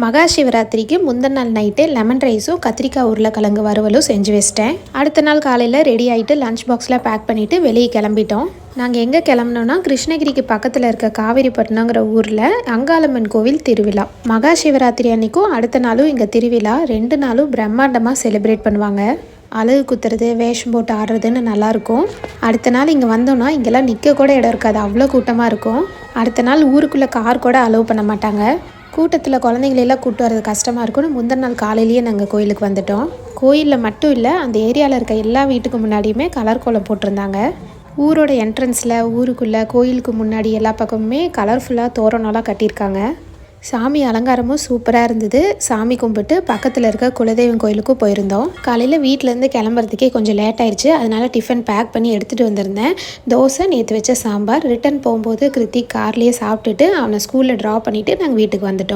மகா சிவராத்திரிக்கு முந்தின நாள் நைட்டே லெமன் ரைஸும் கத்திரிக்காய் உருளைக்கிழங்கு வறுவலும் செஞ்சு வச்சிட்டேன். அடுத்த நாள் காலையில் ரெடி ஆகிட்டு லஞ்ச் பாக்ஸில் பேக் பண்ணிவிட்டு வெளியே கிளம்பிட்டோம். நாங்கள் எங்கே கிளம்பினோன்னா கிருஷ்ணகிரிக்கு பக்கத்தில் இருக்க காவேரிப்பட்டினங்கிற ஊரில் அங்காளம்மன் கோவில் திருவிழா. மகா சிவராத்திரி அன்றைக்கும் அடுத்த நாளும் இங்கே திருவிழா 2 நாளும் பிரம்மாண்டமாக செலிப்ரேட் பண்ணுவாங்க. அழகு குத்துறது, வேஷம் போட்டு ஆடுறதுன்னு நல்லாயிருக்கும். அடுத்த நாள் இங்கே வந்தோன்னா இங்கெல்லாம் நிற்க கூட இடம் இருக்காது, அவ்வளோ கூட்டமாக இருக்கும். அடுத்த நாள் ஊருக்குள்ளே கார் கூட அலோவ் பண்ண மாட்டாங்க. கூட்டத்தில் குழந்தைங்களெல்லாம் கூப்பிட்டு வரது கஷ்டமாக இருக்கும்னு முந்தின நாள் காலையிலேயே நாங்கள் கோயிலுக்கு வந்துட்டோம். கோயிலில் மட்டும் இல்லை, அந்த ஏரியாவில் இருக்க எல்லா வீட்டுக்கு முன்னாடியுமே கலர் கோலம் போட்டிருந்தாங்க. ஊரோட என்ட்ரன்ஸில், ஊருக்குள்ளே, கோயிலுக்கு முன்னாடி எல்லா பக்கமுமே கலர்ஃபுல்லாக தோரணம்லாம் கட்டியிருக்காங்க. சாமி அலங்காரமும் சூப்பராக இருந்தது. சாமி கும்பிட்டு பக்கத்தில் இருக்க குலதெய்வம் கோயிலுக்கும் போயிருந்தோம். காலையில் வீட்டிலேருந்து கிளம்புறதுக்கே கொஞ்சம் லேட் ஆயிடுச்சு. அதனால் டிஃபன் பேக் பண்ணி எடுத்துகிட்டு வந்திருந்தேன். தோசை, நேற்று வச்ச சாம்பார். ரிட்டன் போகும்போது கிருத்திக் கார்லேயே சாப்பிட்டுட்டு அவனை ஸ்கூலில் ட்ராப் பண்ணிவிட்டு நாங்கள் வீட்டுக்கு வந்துட்டோம்.